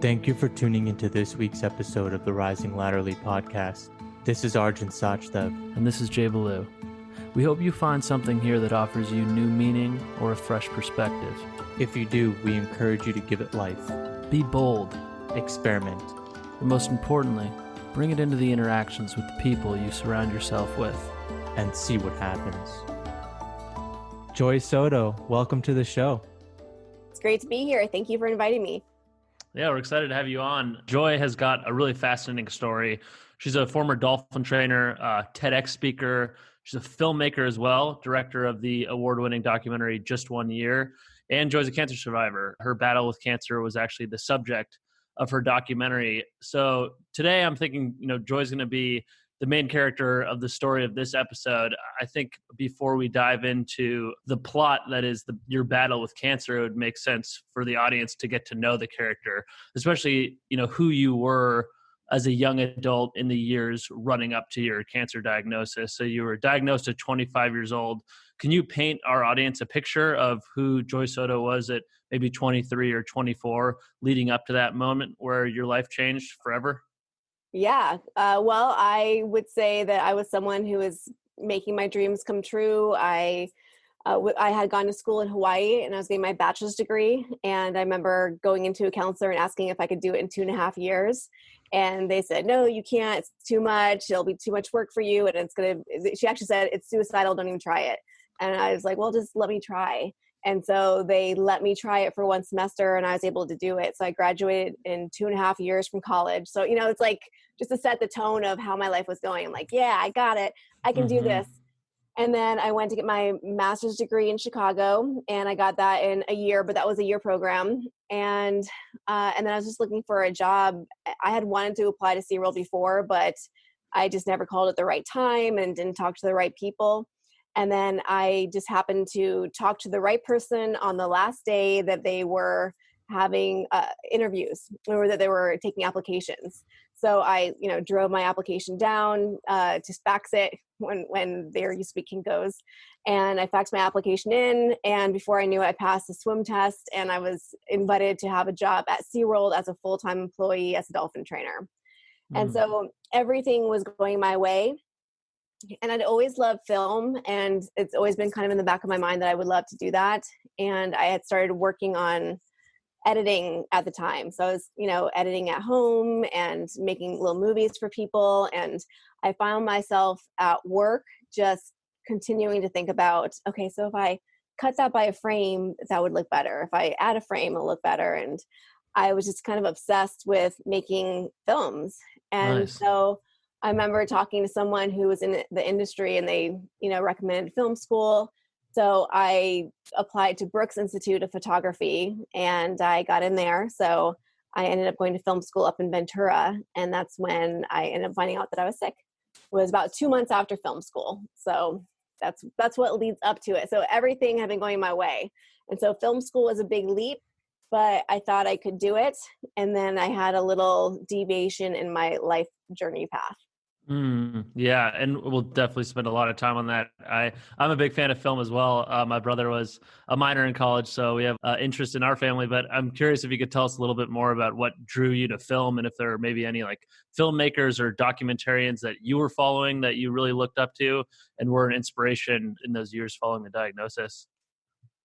Thank you for tuning into this week's episode of the Rising Laterally podcast. This is Arjun Sachdev. And this is Jay Ballou. We hope you find something here that offers you new meaning or a fresh perspective. If you do, we encourage you to give it life. Be bold. Experiment. And most importantly, bring it into the interactions with the people you surround yourself with. And see what happens. Joy Soto, welcome to the show. It's great to be here. Thank you for inviting me. Yeah, we're excited to have you on. Joy has got a really fascinating story. She's a former Dolphin trainer, TEDx speaker. She's a filmmaker as well, director of the award-winning documentary Just 1 Year, and Joy's a cancer survivor. Her battle with cancer was actually the subject of her documentary. So today I'm thinking, Joy's going to be the main character of the story of this episode. I think before we dive into the plot that is your battle with cancer, it would make sense for the audience to get to know the character, especially, who you were as a young adult in the years running up to your cancer diagnosis. So you were diagnosed at 25 years old. Can you paint our audience a picture of who Joy Soto was at maybe 23 or 24 leading up to that moment where your life changed forever? Yeah. Well, I would say that I was someone who was making my dreams come true. I had gone to school in Hawaii and I was getting my bachelor's degree. And I remember going into a counselor and asking if I could do it in 2.5 years. And they said, no, you can't. It's too much. It'll be too much work for you. And she actually said, it's suicidal. Don't even try it. And I was like, well, just let me try. And so they let me try it for 1 semester and I was able to do it. So I graduated in 2.5 years from college. So, it's like just to set the tone of how my life was going. I'm like, yeah, I got it. I can do this. And then I went to get my master's degree in Chicago and I got that in a year, but that was a year program. And then I was just looking for a job. I had wanted to apply to SeaWorld before, but I just never called at the right time and didn't talk to the right people. And then I just happened to talk to the right person on the last day that they were having interviews or that they were taking applications. So I, drove my application down to fax it when there used to be Kinko's. And I faxed my application in. And before I knew it, I passed the swim test and I was invited to have a job at SeaWorld as a full-time employee as a dolphin trainer. And so everything was going my way. And I'd always loved film and it's always been kind of in the back of my mind that I would love to do that. And I had started working on editing at the time. So I was, editing at home and making little movies for people. And I found myself at work just continuing to think about, okay, so if I cut that by a frame, that would look better. If I add a frame, it'll look better. And I was just kind of obsessed with making films. And Nice. So I remember talking to someone who was in the industry and they, recommended film school. So I applied to Brooks Institute of Photography and I got in there. So I ended up going to film school up in Ventura. And that's when I ended up finding out that I was sick. It was about 2 months after film school. So that's what leads up to it. So everything had been going my way. And so film school was a big leap, but I thought I could do it. And then I had a little deviation in my life journey path. Yeah, and we'll definitely spend a lot of time on that. I'm a big fan of film as well. My brother was a minor in college, so we have interest in our family, but I'm curious if you could tell us a little bit more about what drew you to film and if there are maybe any like filmmakers or documentarians that you were following that you really looked up to and were an inspiration in those years following the diagnosis.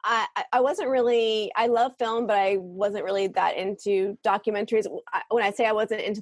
I wasn't really, I love film, but I wasn't really that into documentaries. When I say I wasn't into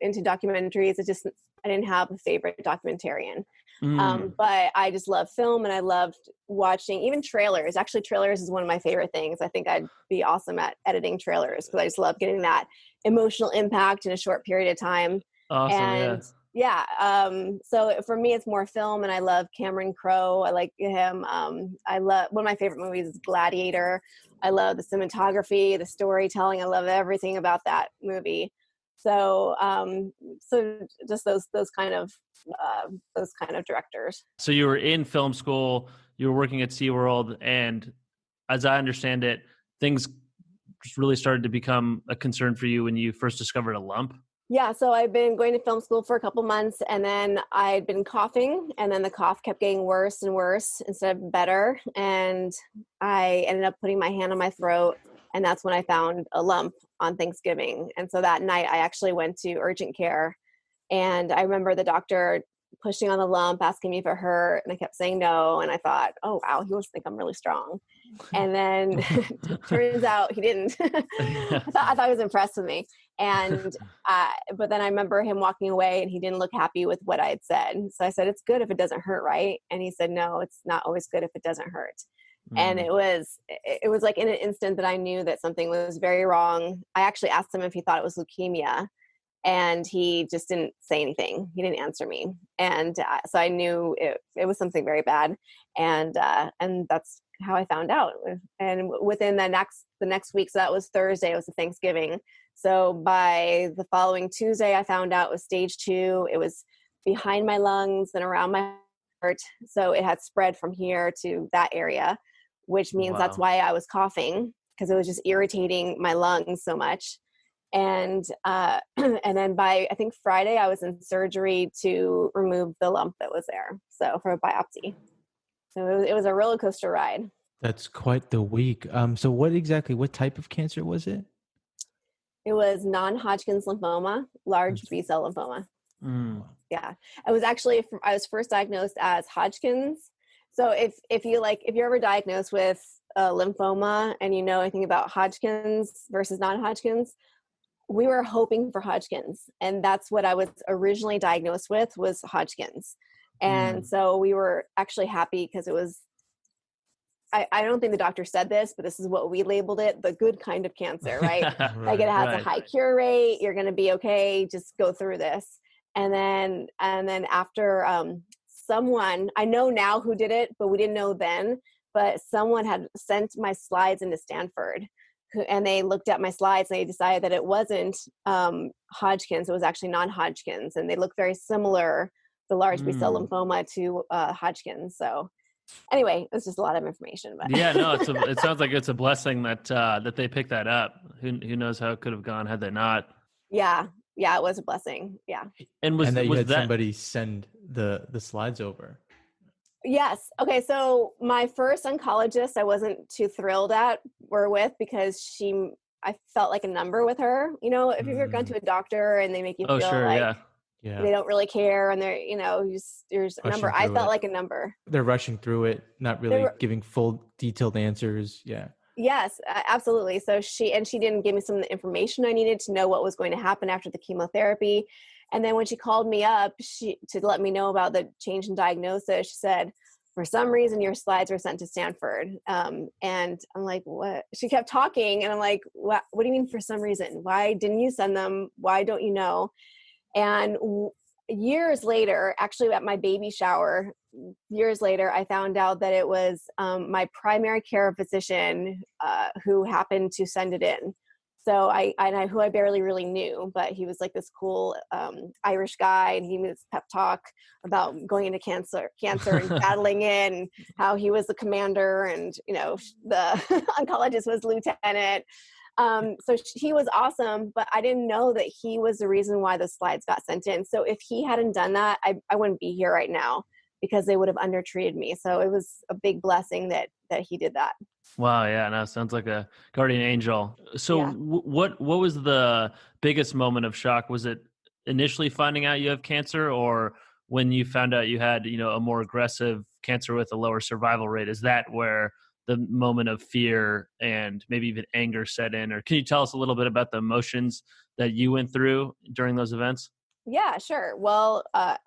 into documentaries, it's just, I didn't have a favorite documentarian. But I just love film and I loved watching even trailers. Actually, trailers is one of my favorite things. I think I'd be awesome at editing trailers because I just love getting that emotional impact in a short period of time. Awesome, and so for me, it's more film and I love Cameron Crowe. I like him. I love, one of my favorite movies is Gladiator. I love the cinematography, the storytelling. I love everything about that movie. So, just those kind of directors. So you were in film school, you were working at SeaWorld, and as I understand it, things really started to become a concern for you when you first discovered a lump. Yeah, so I've been going to film school for a couple months and then I'd been coughing and then the cough kept getting worse and worse instead of better. And I ended up putting my hand on my throat And that's when I found a lump on Thanksgiving. And so that night I actually went to urgent care, and I remember the doctor pushing on the lump, asking me if it hurt, and I kept saying no. And I thought, oh wow, he must think I'm really strong. And then turns out he didn't. I thought he was impressed with me. And but then I remember him walking away, and he didn't look happy with what I had said. So I said, it's good if it doesn't hurt, right? And he said, no, it's not always good if it doesn't hurt. And it was like in an instant that I knew that something was very wrong. I actually asked him if he thought it was leukemia, and he just didn't say anything. He didn't answer me. And so I knew it was something very bad. And that's how I found out. And within the next week, so that was Thursday, it was a Thanksgiving. So by the following Tuesday, I found out it was stage 2. It was behind my lungs and around my heart. So it had spread from here to that area, which means that's why I was coughing, because it was just irritating my lungs so much. And then by, I think Friday, I was in surgery to remove the lump that was there. So for a biopsy. So it was a roller coaster ride. That's quite the week. So what type of cancer was it? It was non-Hodgkin's lymphoma, large B-cell lymphoma. Yeah. I was first diagnosed as Hodgkin's. So if you're ever diagnosed with lymphoma and you know anything about Hodgkin's versus non-Hodgkin's, we were hoping for Hodgkin's, and that's what I was originally diagnosed with, was Hodgkin's. And so we were actually happy, because it was, I don't think the doctor said this, but this is what we labeled it, the good kind of cancer, right? Like it has a high cure rate. You're going to be okay. Just go through this. And then after someone, I know now who did it, but we didn't know then, but someone had sent my slides into Stanford, and they looked at my slides and they decided that it wasn't Hodgkin's. It was actually non-Hodgkin's, and they look very similar, the large B-cell lymphoma, to Hodgkin's. So anyway, it's just a lot of information. But yeah, no, it sounds like it's a blessing that they picked that up. Who knows how it could have gone had they not? Yeah, it was a blessing. Yeah. And you had somebody send the slides over. Yes. Okay. So my first oncologist, I wasn't too thrilled with, because I felt like a number with her. You know, if you've ever gone to a doctor and they make you feel like they don't really care, and they're, there's a number. I felt like a number. They're rushing through it, not really giving full detailed answers. Yeah. Yes, absolutely. So she didn't give me some of the information I needed to know what was going to happen after the chemotherapy. And then when she called me up to let me know about the change in diagnosis, she said, for some reason, your slides were sent to Stanford. And I'm like, what? She kept talking, and I'm like, what do you mean for some reason? Why didn't you send them? Why don't you know? And years later, actually at my baby shower, I found out that it was my primary care physician who happened to send it in. So who I barely really knew, but he was like this cool Irish guy, and he was pep talk about going into cancer and battling it, and how he was the commander, and the oncologist was lieutenant. So he was awesome, but I didn't know that he was the reason why the slides got sent in. So if he hadn't done that, I wouldn't be here right now, because they would have undertreated me. So it was a big blessing that he did that. Wow. Yeah. No, sounds like a guardian angel. So what was the biggest moment of shock? Was it initially finding out you have cancer, or when you found out you had, a more aggressive cancer with a lower survival rate? Is that where the moment of fear and maybe even anger set in? Or can you tell us a little bit about the emotions that you went through during those events? Yeah, sure. Well, I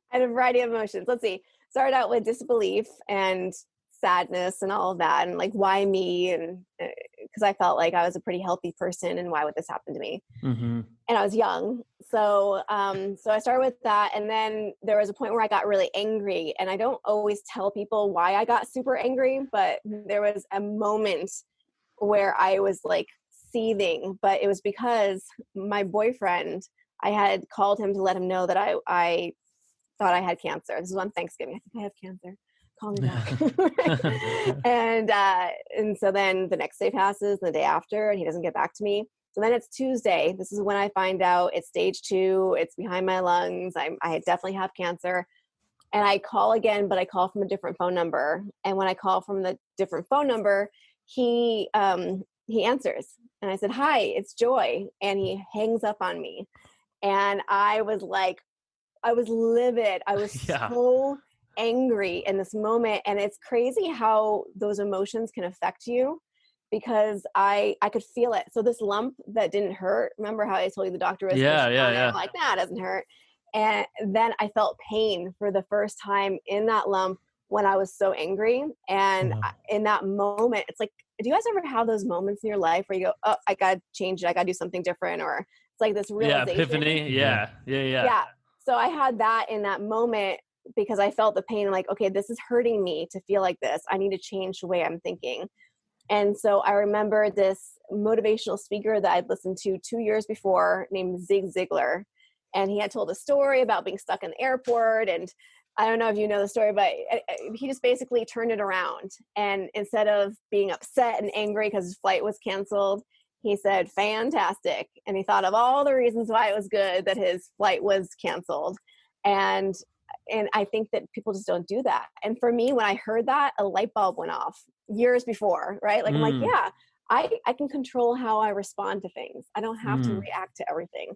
had a variety of emotions. Let's see. Started out with disbelief and sadness and all of that, and like, why me? And because I felt like I was a pretty healthy person, and why would this happen to me? And I was young. So I started with that. And then there was a point where I got really angry, and I don't always tell people why I got super angry, but there was a moment where I was like seething, but it was because my boyfriend, I had called him to let him know that I thought I had cancer. This was on Thanksgiving. I think I have cancer. Call me back. And so then the next day passes, the day after, and he doesn't get back to me. So then it's Tuesday. This is when I find out it's stage 2. It's behind my lungs. I definitely have cancer. And I call again, but I call from a different phone number. And when I call from the different phone number, he he answers, and I said, "Hi, it's Joy." And he hangs up on me. And I was like, I was livid. I was Yeah. so angry in this moment. And it's crazy how those emotions can affect you, because I could feel it. So this lump that didn't hurt, remember how I told you the doctor was Yeah. pushing Yeah. on it? Yeah. I'm like, nah, it doesn't hurt. And then I felt pain for the first time in that lump when I was so angry. And Wow. in that moment, it's like, do you guys ever have those moments in your life where you go, oh, I got to change it. I got to do something different. Or it's like this Yeah. realization. Epiphany. Yeah. Yeah. Yeah. Yeah. So I had that in that moment because I felt the pain, like, okay, this is hurting me to feel like this. I need to change the way I'm thinking. And so I remember this motivational speaker that I'd listened to 2 years before named Zig Ziglar. And he had told a story about being stuck in the airport. And I don't know if you know the story, but he just basically turned it around. And instead of being upset and angry because his flight was canceled, he said, fantastic. And he thought of all the reasons why it was good that his flight was canceled. And I think that people just don't do that. And for me, when I heard that, a light bulb went off years before, right? Like, I'm like, Mm, yeah, I can control how I respond to things. I don't have to mm. react to everything.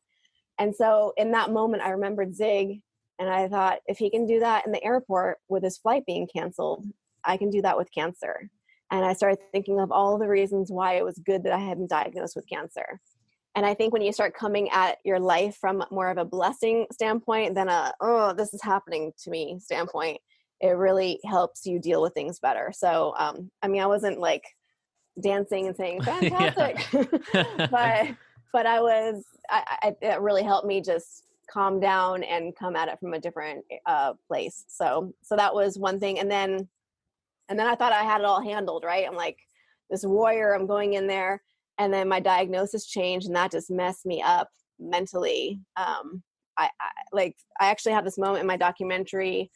And so in that moment, I remembered Zig, and I thought, if he can do that in the airport with his flight being canceled, I can do that with cancer. And I started thinking of all the reasons why it was good that I had been diagnosed with cancer. And I think when you start coming at your life from more of a blessing standpoint than a, oh, this is happening to me standpoint, it really helps you deal with things better. So, I mean, I wasn't like dancing and saying Yeah. fantastic, but it really helped me just calm down and come at it from a different place. So that was one thing. And then I thought I had it all handled, right? I'm like this warrior, I'm going in there. And then my diagnosis changed, and that just messed me up mentally. I actually have this moment in my documentary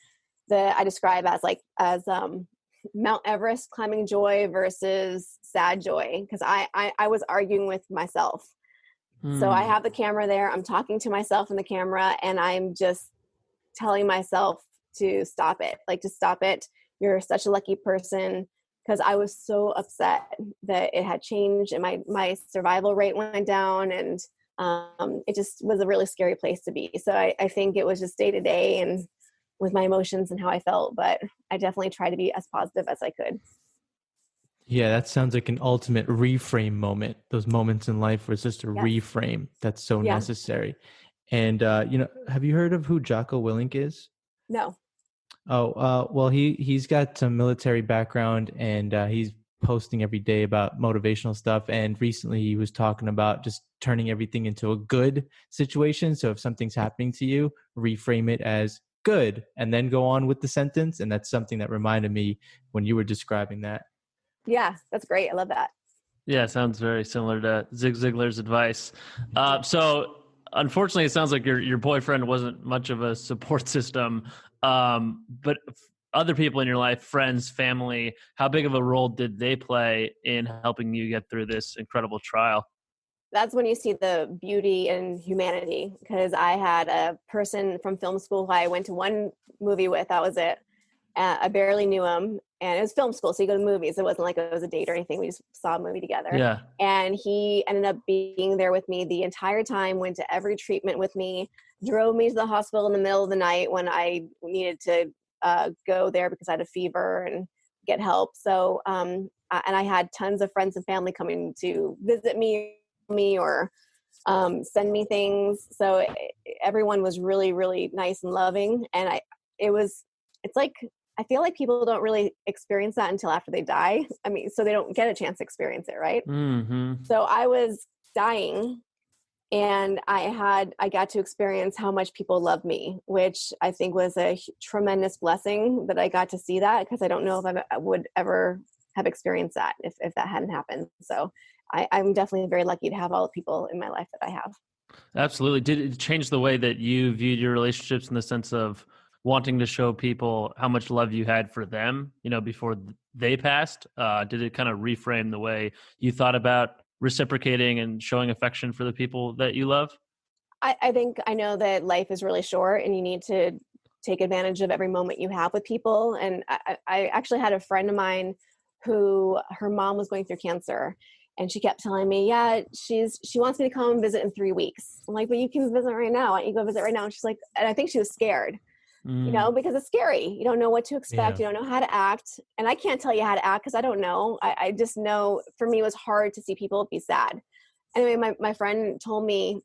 that I describe as Mount Everest climbing joy versus sad joy, because I was arguing with myself. So I Mm. have the camera there. I'm talking to myself in the camera, and I'm just telling myself to stop it. Like, to stop it. You're such a lucky person. Because I was so upset that it had changed and my survival rate went down, and it just was a really scary place to be. So I think it was just day to day and with my emotions and how I felt, but I definitely tried to be as positive as I could. Yeah, that sounds like an ultimate reframe moment. Those moments in life where it's just a Yes. reframe that's so Yeah. necessary. And have you heard of who Jocko Willink is? No. Oh, well, he's got some military background, and he's posting every day about motivational stuff. And recently, he was talking about just turning everything into a good situation. So if something's happening to you, reframe it as good, and then go on with the sentence. And that's something that reminded me when you were describing that. Yeah, that's great. I love that. Yeah, sounds very similar to Zig Ziglar's advice. So, unfortunately, it sounds like your boyfriend wasn't much of a support system. But other people in your life, friends, family, how big of a role did they play in helping you get through this incredible trial? That's when you see the beauty in humanity, because I had a person from film school who I went to one movie with. That was it. I barely knew him, and it was film school, so you go to movies. It wasn't like it was a date or anything. We just saw a movie together. Yeah. And he ended up being there with me the entire time, went to every treatment with me, drove me to the hospital in the middle of the night when I needed to go there because I had a fever and get help. So, and I had tons of friends and family coming to visit me or send me things. So everyone was really, really nice and loving. And it's like, I feel like people don't really experience that until after they die. I mean, so they don't get a chance to experience it, right? Mm-hmm. So I was dying, and I got to experience how much people love me, which I think was a tremendous blessing that I got to see that, because I don't know if I would ever have experienced that if that hadn't happened. So I'm definitely very lucky to have all the people in my life that I have. Absolutely. Did it change the way that you viewed your relationships in the sense of wanting to show people how much love you had for them, before they passed? Did it kind of reframe the way you thought about reciprocating and showing affection for the people that you love? I think I know that life is really short, and you need to take advantage of every moment you have with people. And I actually had a friend of mine who her mom was going through cancer, And she kept telling me, yeah, she wants me to come and visit in 3 weeks. I'm like, but you can visit right now. Why don't you go visit right now? And she's like, and I think she was scared, because it's scary. You don't know what to expect. Yeah. You don't know how to act. And I can't tell you how to act because I don't know. I just know for me, it was hard to see people be sad. Anyway, my friend told me,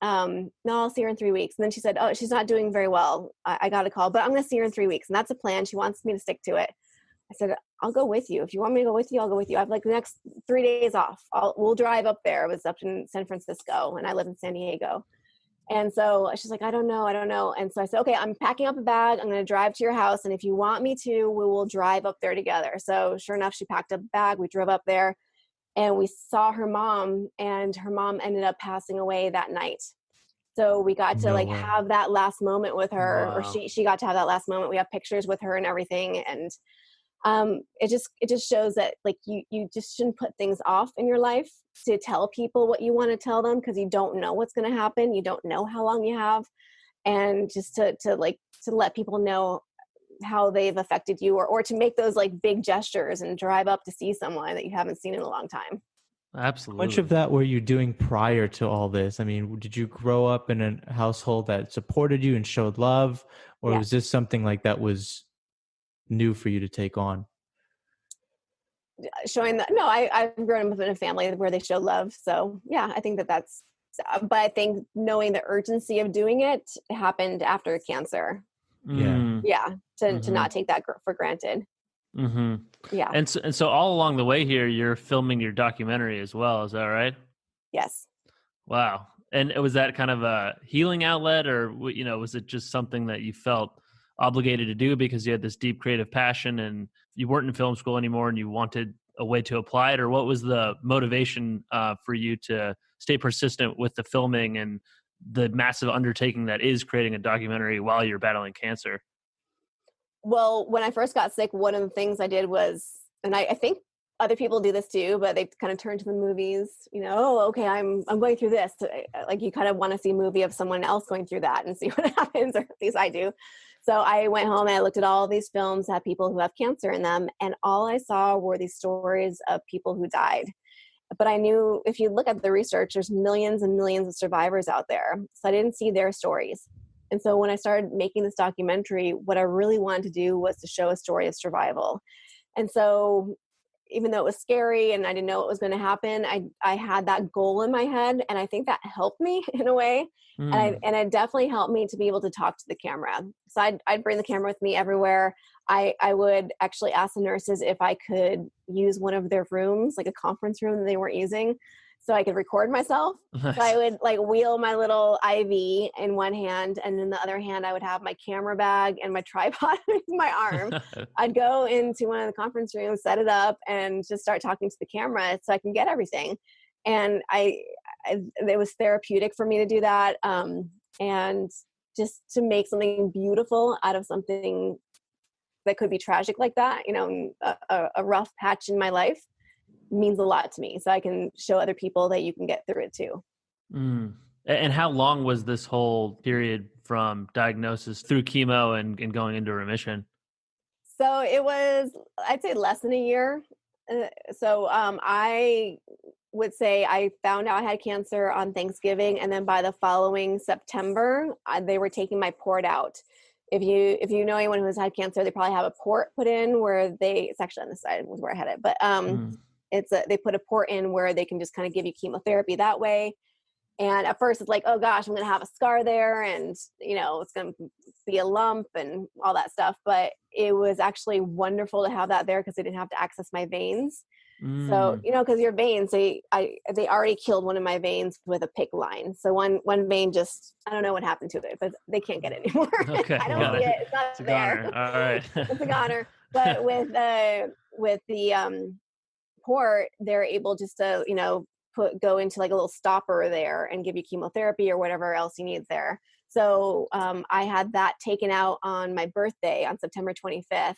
no, I'll see her in 3 weeks. And then she said, oh, she's not doing very well. I got a call, but I'm going to see her in 3 weeks. And that's a plan. She wants me to stick to it. I said, I'll go with you. If you want me to go with you, I'll go with you. I have like the next 3 days off. We'll drive up there. It was up in San Francisco and I live in San Diego. And so she's like, I don't know. And so I said, okay, I'm packing up a bag. I'm going to drive to your house. And if you want me to, we will drive up there together. So sure enough, she packed up a bag. We drove up there and we saw her mom, and her mom ended up passing away that night. So we got to No way. have that last moment with her, Wow. or she got to have that last moment. We have pictures with her and everything. And it just shows that you just shouldn't put things off in your life to tell people what you want to tell them, because you don't know what's going to happen. You don't know how long you have, and just to let people know how they've affected you, or to make those big gestures and drive up to see someone that you haven't seen in a long time. Absolutely. How much of that were you doing prior to all this? I mean, did you grow up in a household that supported you and showed love, or Yeah. was this something like that was new for you to take on? Showing that, no, I've grown up in a family where they show love. So yeah, I think that's, but I think knowing the urgency of doing it happened after cancer. Mm. Yeah. To Mhm. not take that for granted. Mm-hmm. Yeah. And so all along the way here, you're filming your documentary as well. Is that right? Yes. Wow. And was that kind of a healing outlet, or was it just something that you felt obligated to do because you had this deep creative passion and you weren't in film school anymore and you wanted a way to apply it? Or what was the motivation for you to stay persistent with the filming and the massive undertaking that is creating a documentary while you're battling cancer? Well, when I first got sick, one of the things I did was, and I think other people do this too, but they kind of turn to the movies, oh, okay, I'm going through this. Like you kind of want to see a movie of someone else going through that and see what happens, or at least I do. So I went home and I looked at all these films that have people who have cancer in them, and all I saw were these stories of people who died. But I knew if you look at the research, there's millions and millions of survivors out there. So I didn't see their stories. And so when I started making this documentary, what I really wanted to do was to show a story of survival. And so even though it was scary and I didn't know what was going to happen, I had that goal in my head, and I think that helped me in a way. And it definitely helped me to be able to talk to the camera. So I'd bring the camera with me everywhere. I would actually ask the nurses if I could use one of their rooms, like a conference room that they weren't using, so I could record myself. Nice. So I would wheel my little IV in one hand, and in the other hand I would have my camera bag and my tripod in my arm. I'd go into one of the conference rooms, set it up, and just start talking to the camera so I can get everything. And it was therapeutic for me to do that, and just to make something beautiful out of something that could be tragic like that, a rough patch in my life means a lot to me. So I can show other people that you can get through it too. And how long was this whole period from diagnosis through chemo and going into remission? So it was, I'd say, less than a year. I would say I found out I had cancer on Thanksgiving, and then by the following September, they were taking my port out. If you know anyone who has had cancer, they probably have a port put in where it's actually on the side was where I had it, but they put a port in where they can just kind of give you chemotherapy that way. And at first it's like, oh gosh, I'm going to have a scar there, and it's going to be a lump and all that stuff. But it was actually wonderful to have that there because I didn't have to access my veins. So, because your veins, they already killed one of my veins with a PICC line. So one vein just, I don't know what happened to it, but they can't get it anymore. Okay. I don't see it. It's not It's a there. goner. All right. It's a goner. But with the port, they're able just to, go into like a little stopper there and give you chemotherapy or whatever else you need there. So I had that taken out on my birthday on September 25th.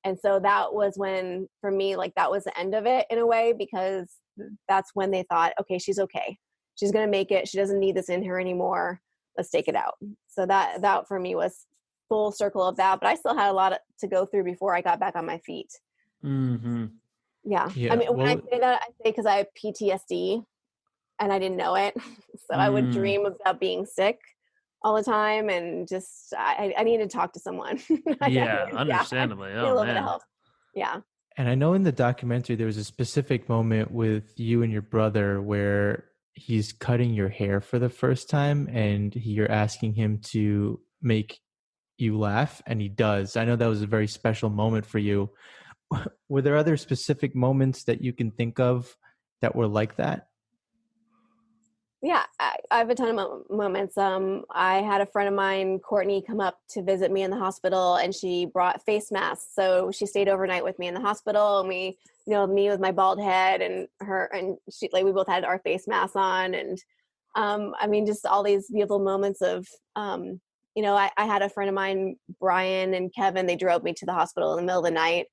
And so that was when, for me, that was the end of it in a way, because that's when they thought, okay, she's okay. She's going to make it. She doesn't need this in her anymore. Let's take it out. So that for me was full circle of that. But I still had a lot to go through before I got back on my feet. Mm-hmm. Yeah. I Yeah. mean, when I Well, say that, I say because I have PTSD and I didn't know it. So I would Mm, dream about being sick all the time, and just I need to talk to someone. yeah, Yeah, I understandably. need a Oh little bit of man. help. Yeah. and I know in the documentary there was a specific moment with you and your brother where he's cutting your hair for the first time and you're asking him to make you laugh, and he does. I know that was a very special moment for you. Were there other specific moments that you can think of that were like that? Yeah, I have a ton of moments. I had a friend of mine, Courtney, come up to visit me in the hospital, and she brought face masks. So she stayed overnight with me in the hospital, and we, me with my bald head, and her, and she, like, we both had our face masks on, and I mean, just all these beautiful moments of, I had a friend of mine, Brian and Kevin. They drove me to the hospital in the middle of the night,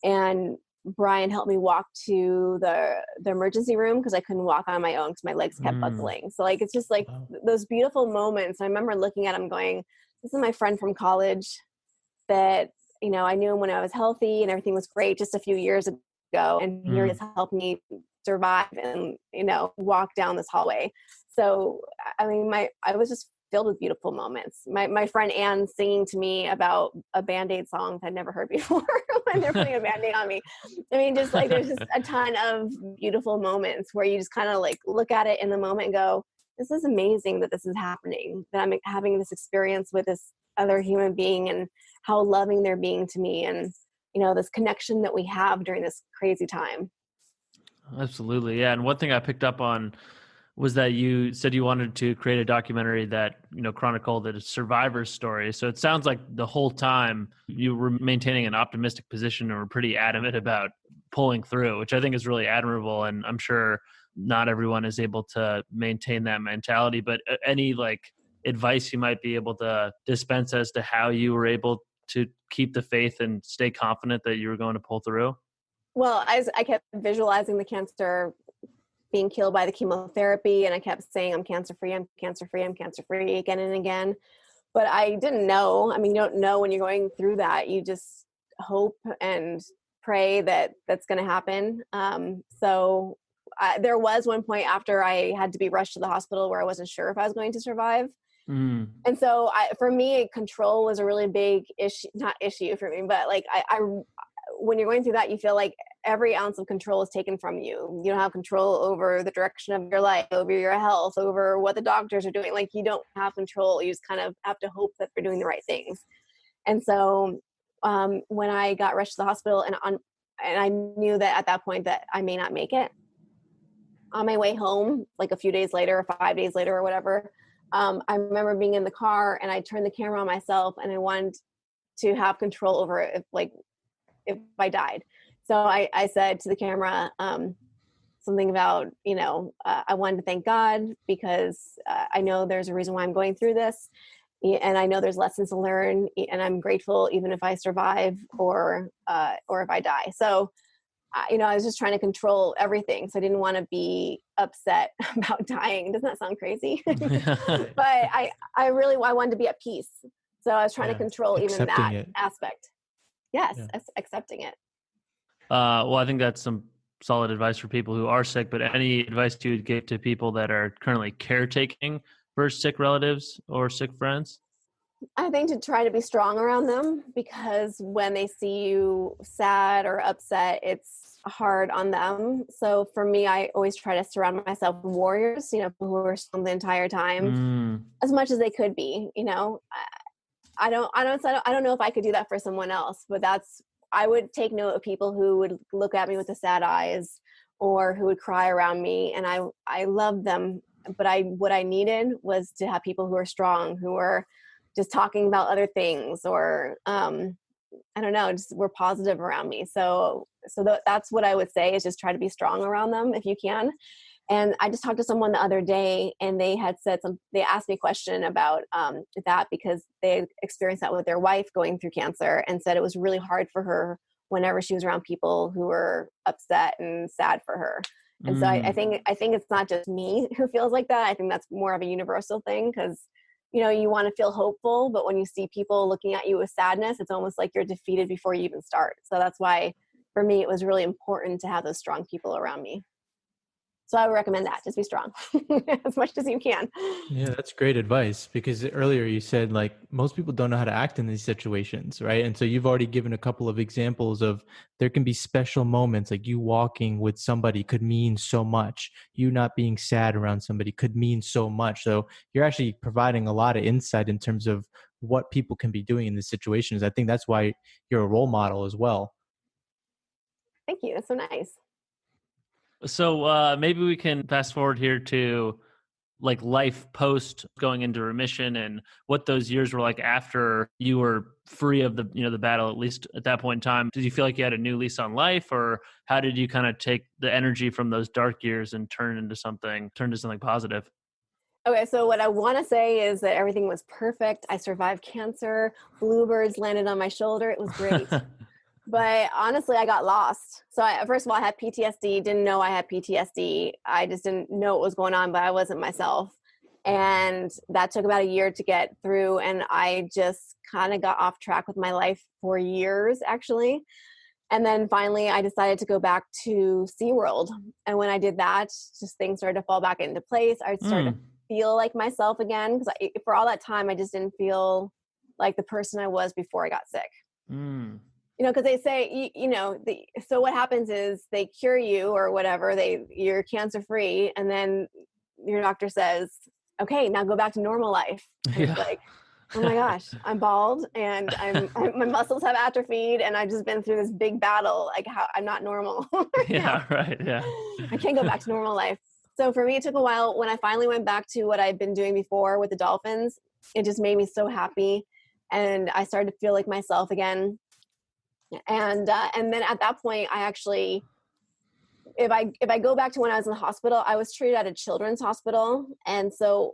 and Brian helped me walk to the emergency room because I couldn't walk on my own because my legs kept Mm, buckling. So, like, it's just like Wow. those beautiful moments. I remember looking at him going, "This is my friend from college that, I knew him when I was healthy and everything was great just a few years ago, and here he mm. has helped me survive and, walk down this hallway." So, I mean, I was just filled with beautiful moments. My friend Anne singing to me about a Band-Aid song I'd never heard before when they're putting a Band-Aid on me. I mean, just like there's just a ton of beautiful moments where you just kind of like look at it in the moment and go, this is amazing that this is happening, that I'm having this experience with this other human being, and how loving they're being to me, and this connection that we have during this crazy time. Absolutely. Yeah. And one thing I picked up on was that you said you wanted to create a documentary that, chronicled the survivor's story. So it sounds like the whole time you were maintaining an optimistic position and were pretty adamant about pulling through, which I think is really admirable. And I'm sure not everyone is able to maintain that mentality, but any like advice you might be able to dispense as to how you were able to keep the faith and stay confident that you were going to pull through? Well, I kept visualizing the cancer being killed by the chemotherapy, and I kept saying, I'm cancer free, I'm cancer free, I'm cancer free, again and again. But I didn't know. I mean, you don't know when you're going through that. You just hope and pray that that's going to happen. There was one point after I had to be rushed to the hospital where I wasn't sure if I was going to survive. Mm, And so for me, control was a really big issue, not issue for me, but like when you're going through that, you feel like every ounce of control is taken from you. You don't have control over the direction of your life, over your health, over what the doctors are doing. Like, you don't have control. You just kind of have to hope that they're doing the right things. And so when I got rushed to the hospital, and I knew that at that point that I may not make it, on my way home, like a few days later or 5 days later or whatever, I remember being in the car, and I turned the camera on myself, and I wanted to have control over it, if I died. So I said to the camera something about, I wanted to thank God because I know there's a reason why I'm going through this. And I know there's lessons to learn, and I'm grateful even if I survive or if I die. So, I was just trying to control everything. So I didn't want to be upset about dying. Doesn't that sound crazy? But I wanted to be at peace. So I was trying to Yeah. control even Accepting that it. aspect. Yes, Yeah. accepting it. Well, I think that's some solid advice for people who are sick, but any advice you would give to people that are currently caretaking for sick relatives or sick friends? I think to try to be strong around them, because when they see you sad or upset, it's hard on them. So for me, I always try to surround myself with warriors, people who are strong the entire time Mm, as much as they could be. I don't know if I could do that for someone else, but I would take note of people who would look at me with the sad eyes or who would cry around me. And I love them, but what I needed was to have people who are strong, who are just talking about other things, or, I don't know, just were positive around me. That's what I would say, is just try to be strong around them if you can. And I just talked to someone the other day, and they had they asked me a question about that, because they experienced that with their wife going through cancer, and said it was really hard for her whenever she was around people who were upset and sad for her. And so I mm, think it's not just me who feels like that. I think that's more of a universal thing, because you want to feel hopeful, but when you see people looking at you with sadness, it's almost like you're defeated before you even start. So that's why for me, it was really important to have those strong people around me. So I would recommend that. Just be strong as much as you can. Yeah, that's great advice, because earlier you said like most people don't know how to act in these situations, right? And so you've already given a couple of examples of there can be special moments, like you walking with somebody could mean so much. You not being sad around somebody could mean so much. So you're actually providing a lot of insight in terms of what people can be doing in these situations. I think that's why you're a role model as well. Thank you. That's so nice. So maybe we can fast forward here to like life post going into remission and what those years were like after you were free of the battle, at least at that point in time. Did you feel like you had a new lease on life, or how did you kind of take the energy from those dark years and turn into something positive? Okay, so what I want to say is that everything was perfect. I survived cancer. Bluebirds landed on my shoulder. It was great. But honestly, I got lost. So first of all, I had PTSD, didn't know I had PTSD. I just didn't know what was going on, but I wasn't myself. And that took about a year to get through. And I just kind of got off track with my life for years, actually. And then finally, I decided to go back to SeaWorld. And when I did that, just things started to fall back into place. I started to feel like myself again, because for all that time, I just didn't feel like the person I was before I got sick. Because they say, so what happens is they cure you or whatever, you're cancer free. And then your doctor says, okay, now go back to normal life. And it's like, oh my gosh, I'm bald and my muscles have atrophied and I've just been through this big battle. Like I'm not normal. Yeah, right. Yeah. I can't go back to normal life. So for me, it took a while. When I finally went back to what I'd been doing before with the Dolphins, it just made me so happy. And I started to feel like myself again. And then at that point, I actually, if I go back to when I was in the hospital, I was treated at a children's hospital. And so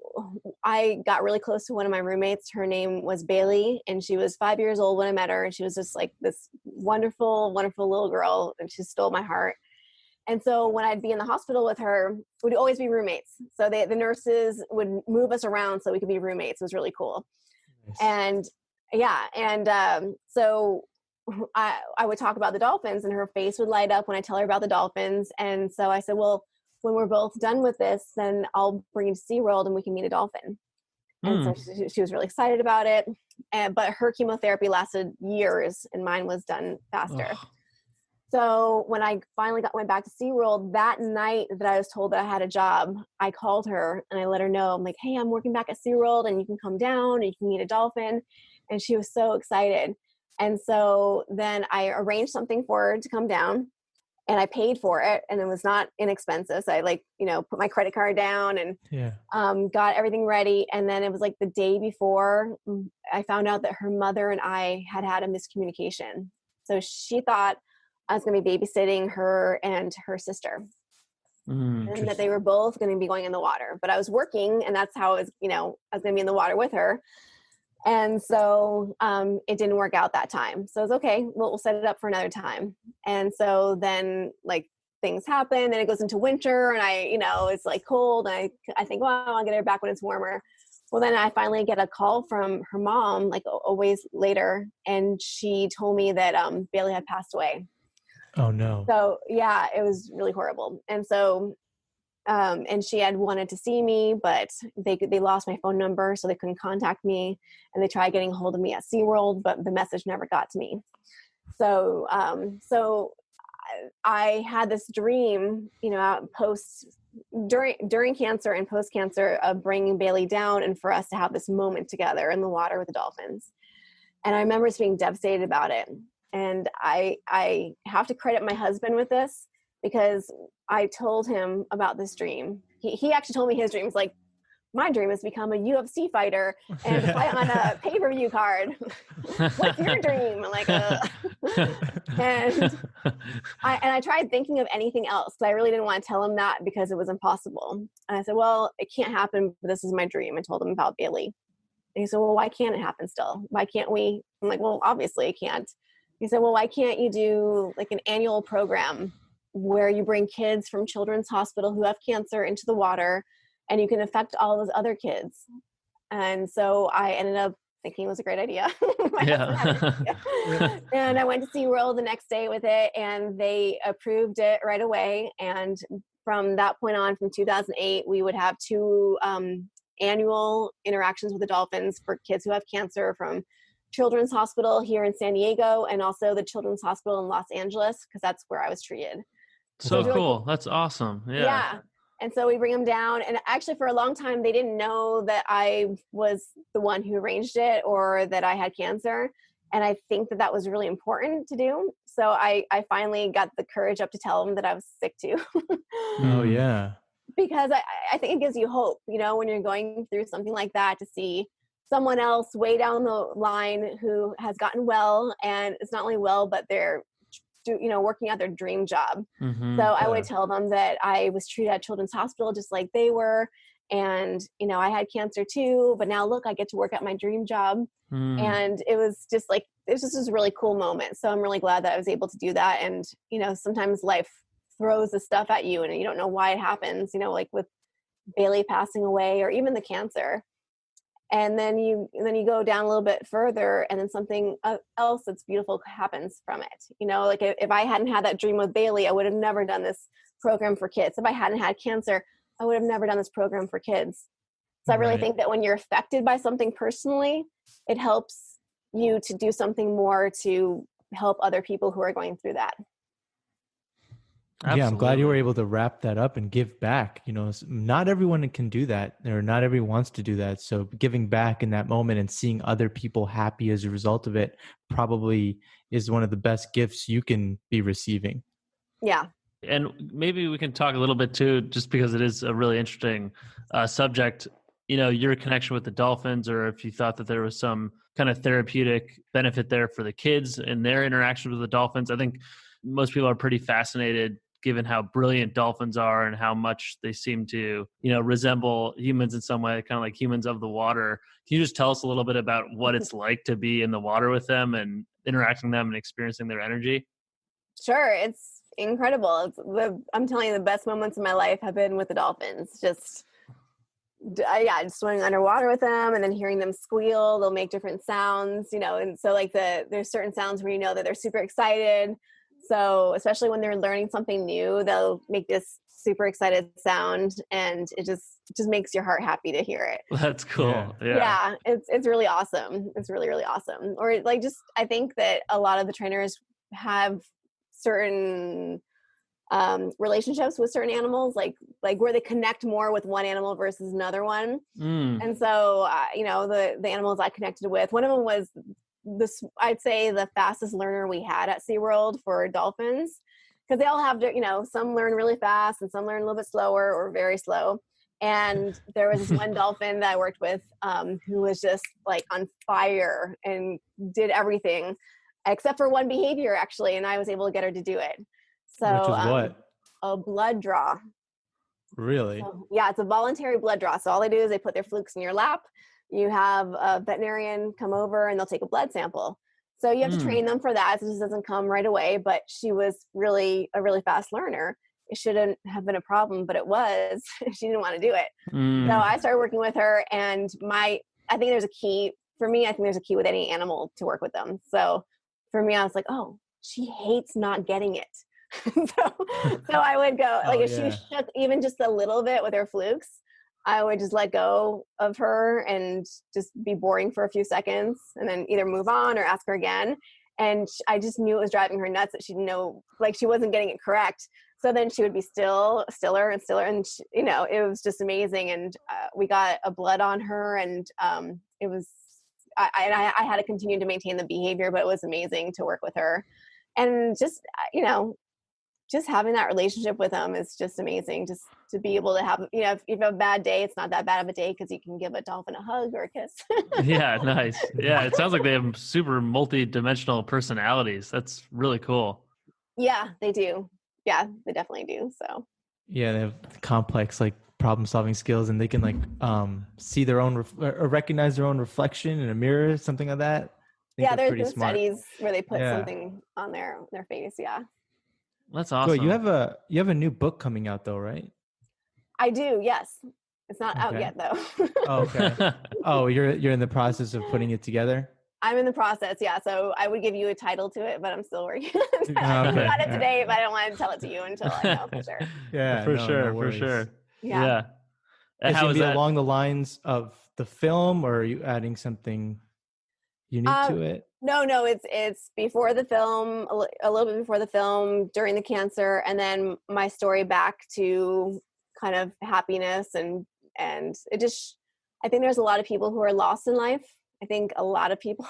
I got really close to one of my roommates. Her name was Bailey, and she was 5 years old when I met her. And she was just like this wonderful, wonderful little girl. And she stole my heart. And so when I'd be in the hospital with her, we'd always be roommates. So the nurses would move us around so we could be roommates. It was really cool. Nice. And yeah. So I would talk about the Dolphins, and her face would light up when I tell her about the Dolphins. And so I said, well, when we're both done with this, then I'll bring you to SeaWorld and we can meet a dolphin. And so she was really excited about it. But her chemotherapy lasted years and mine was done faster. Oh. So when I finally went back to SeaWorld, that night that I was told that I had a job, I called her and I let her know, I'm like, hey, I'm working back at SeaWorld and you can come down and you can meet a dolphin. And she was so excited. And so then I arranged something for her to come down and I paid for it, and it was not inexpensive. So I put my credit card down and got everything ready. And then it was like the day before I found out that her mother and I had a miscommunication. So she thought I was going to be babysitting her and her sister. And that they were both going to be going in the water, but I was working, and that's how I was going to be in the water with her. And so it didn't work out that time. So it was okay. We'll set it up for another time. And so then things happen, and it goes into winter, and it's cold. And I think, well, I'll get her back when it's warmer. Well, then I finally get a call from her mom, a ways later. And she told me that Bailey had passed away. Oh no. So yeah, it was really horrible. And so and she had wanted to see me, but they lost my phone number, so they couldn't contact me. And they tried getting a hold of me at SeaWorld, but the message never got to me. So I had this dream, during cancer and post cancer, of bringing Bailey down and for us to have this moment together in the water with the dolphins. And I remember just being devastated about it. And I have to credit my husband with this, because I told him about this dream. He actually told me his dream. He's like, my dream is to become a UFC fighter and to fight on a pay-per-view card. What's your dream? I'm like, and I tried thinking of anything else, but I really didn't want to tell him that because it was impossible. And I said, well, it can't happen, but this is my dream. I told him about Bailey. And he said, well, why can't it happen still? Why can't we? I'm like, well, obviously it can't. He said, well, why can't you do an annual program where you bring kids from Children's Hospital who have cancer into the water, and you can affect all those other kids? And so I ended up thinking it was a great idea. My husband had an Yeah. idea. And I went to SeaWorld the next day with it, and they approved it right away. And from that point on, from 2008, we would have 2 annual interactions with the dolphins for kids who have cancer, from Children's Hospital here in San Diego and also the Children's Hospital in Los Angeles, because that's where I was treated. So So it's really cool. cool. That's awesome. Yeah. Yeah. And so we bring them down. And actually, for a long time, they didn't know that I was the one who arranged it or that I had cancer. And I think that that was really important to do. So I finally got the courage up to tell them that I was sick too. Oh yeah. Because I think it gives you hope, when you're going through something like that, to see someone else way down the line who has gotten well, and it's not only well, but they're working out their dream job. So I would tell them that I was treated at Children's Hospital just like they were. And, I had cancer too, but now look, I get to work at my dream job. And it was just this really cool moment. So I'm really glad that I was able to do that. And, sometimes life throws the stuff at you and you don't know why it happens, like with Bailey passing away or even the cancer. And then you go down a little bit further, and then something else that's beautiful happens from it. Like if I hadn't had that dream with Bailey, I would have never done this program for kids. If I hadn't had cancer, I would have never done this program for kids. So I really think that when you're affected by something personally, it helps you to do something more to help other people who are going through that. Absolutely. Yeah, I'm glad you were able to wrap that up and give back. Not everyone can do that, or not everyone wants to do that. So giving back in that moment and seeing other people happy as a result of it probably is one of the best gifts you can be receiving. Yeah. And maybe we can talk a little bit too, just because it is a really interesting subject, your connection with the dolphins, or if you thought that there was some kind of therapeutic benefit there for the kids and their interaction with the dolphins. I think most people are pretty fascinated given how brilliant dolphins are and how much they seem to, resemble humans in some way, kind of like humans of the water. Can you just tell us a little bit about what it's like to be in the water with them and interacting with them and experiencing their energy? Sure. It's incredible. I'm telling you, the best moments of my life have been with the dolphins. Just swimming underwater with them and then hearing them squeal. They'll make different sounds, and so there's certain sounds where that they're super excited. So especially when they're learning something new, they'll make this super excited sound, and it just makes your heart happy to hear it. That's cool. Yeah. It's really awesome. It's really, really awesome. Or I think that a lot of the trainers have certain relationships with certain animals, like where they connect more with one animal versus another one. And so, the animals I connected with, one of them was I'd say the fastest learner we had at SeaWorld for dolphins, because they all have, some learn really fast and some learn a little bit slower or very slow. And there was this one dolphin that I worked with who was just on fire and did everything except for one behavior, actually, and I was able to get her to do it. So, which is what? A blood draw. Really? So, yeah, it's a voluntary blood draw. So all they do is they put their flukes in your lap. You have a veterinarian come over and they'll take a blood sample. So you have to train them for that. So this doesn't come right away, but she was really a really fast learner. It shouldn't have been a problem, but it was. She didn't want to do it. So I started working with her, and I think there's a key for me. I think there's a key with any animal to work with them. So for me, I was like, oh, she hates not getting it. so I would go, if she shook even just a little bit with her flukes, I would just let go of her and just be boring for a few seconds and then either move on or ask her again. And I just knew it was driving her nuts that she didn't know, she wasn't getting it correct. So then she would be stiller and stiller. And, it was just amazing. And we got a blood on her, and it was, I had to continue to maintain the behavior, but it was amazing to work with her. And just, just having that relationship with them is just amazing. Just to be able to have, if you have a bad day, it's not that bad of a day because you can give a dolphin a hug or a kiss. Yeah, nice. Yeah, it sounds like they have super multi-dimensional personalities. That's really cool. Yeah, they do. Yeah, they definitely do. So. Yeah, they have complex problem-solving skills, and they can see their own or recognize their own reflection in a mirror, something like that. Yeah, there's been studies where they put something on their face. Yeah. That's awesome. So you have a new book coming out though, right? I do, yes. It's not out Okay. yet though. Oh, okay. Oh, you're in the process of putting it together? I'm in the process, yeah. So I would give you a title to it, but I'm still working on it. I think Okay. about it today, but I don't want to tell it to you until I know for sure. Yeah, For no, no sure, for worries. sure. Yeah. Yeah. And Is it how gonna is be that? along the lines of the film, or are you adding something unique Um, to it? no, it's before the film, a little bit before the film, during the cancer, and then my story back to kind of happiness and it just, I think there's a lot of people who are lost in life. I think a lot of people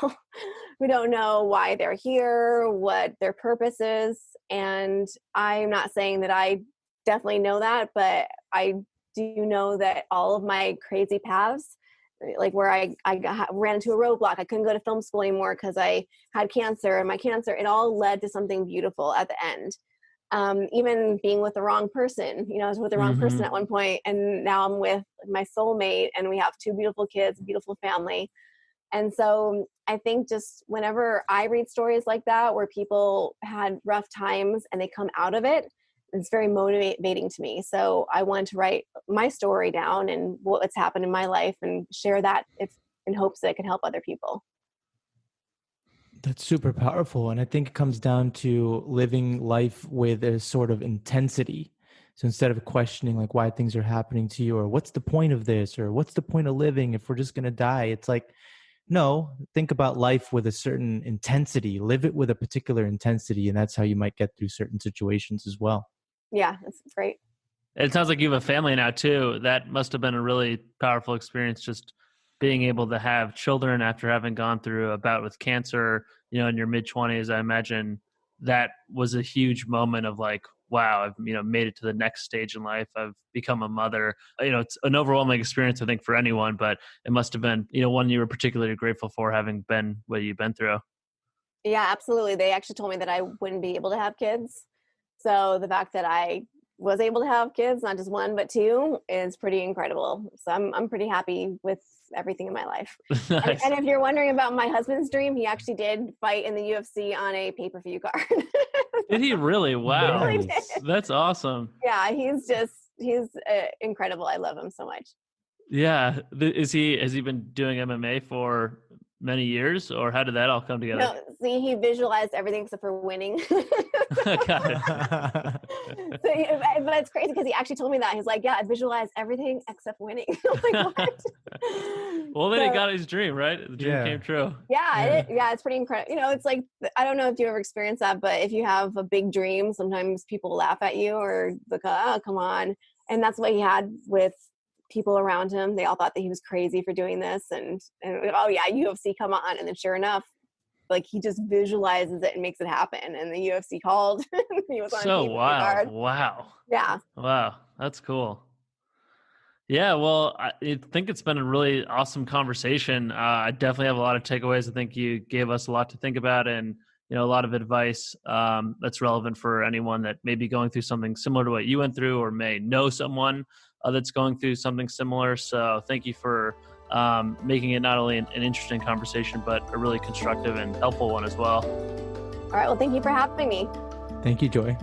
who don't know why they're here, what their purpose is, and I'm not saying that I definitely know that, but I do know that all of my crazy paths, like where ran into a roadblock. I couldn't go to film school anymore because I had cancer, and my cancer, it all led to something beautiful at the end. Even being with the wrong person, I was with the wrong person at one point, and now I'm with my soulmate, and we have two beautiful kids, a beautiful family. And so I think just whenever I read stories like that, where people had rough times and they come out of it, it's very motivating to me. So I wanted to write my story down and what's happened in my life and share that in hopes that it can help other people. That's super powerful. And I think it comes down to living life with a sort of intensity. So instead of questioning like why things are happening to you, or what's the point of this, or what's the point of living if we're just going to die, it's like, no, think about life with a certain intensity, live it with a particular intensity. And that's how you might get through certain situations as well. Yeah, that's great. It sounds like you have a family now too. That must have been a really powerful experience, just being able to have children after having gone through a bout with cancer, in your mid-20s. I imagine that was a huge moment of like, wow, I've made it to the next stage in life. I've become a mother. It's an overwhelming experience, I think, for anyone, but it must have been, one you were particularly grateful for, having been what you've been through. Yeah, absolutely. They actually told me that I wouldn't be able to have kids. So the fact that I was able to have kids, not just one, but two, is pretty incredible. So I'm pretty happy with everything in my life. Nice. And if you're wondering about my husband's dream, he actually did fight in the UFC on a pay-per-view card. Did he really? Wow. He really Nice. did. That's awesome. Yeah, he's incredible. I love him so much. Yeah. Has he been doing MMA for many years, or how did that all come together? No, see, he visualized everything except for winning. Got it. But it's crazy because he actually told me that. He's like, yeah, I visualized everything except winning. I'm like, what? Well, then he got his dream, right? The dream came true. Yeah, it's pretty incredible. It's like, I don't know if you ever experienced that, but if you have a big dream, sometimes people laugh at you or like, oh, come on. And that's what he had with people around him. They all thought that he was crazy for doing this, and oh yeah, UFC, come on. And then sure enough, like, he just visualizes it and makes it happen. And the UFC called. He was on So card. wow. Yeah. Wow, that's cool. Yeah, well, I think it's been a really awesome conversation. I definitely have a lot of takeaways. I think you gave us a lot to think about, and a lot of advice that's relevant for anyone that may be going through something similar to what you went through, or may know someone that's going through something similar. So thank you for making it not only an interesting conversation, but a really constructive and helpful one as well. All right. Well, thank you for having me. Thank you, Joy.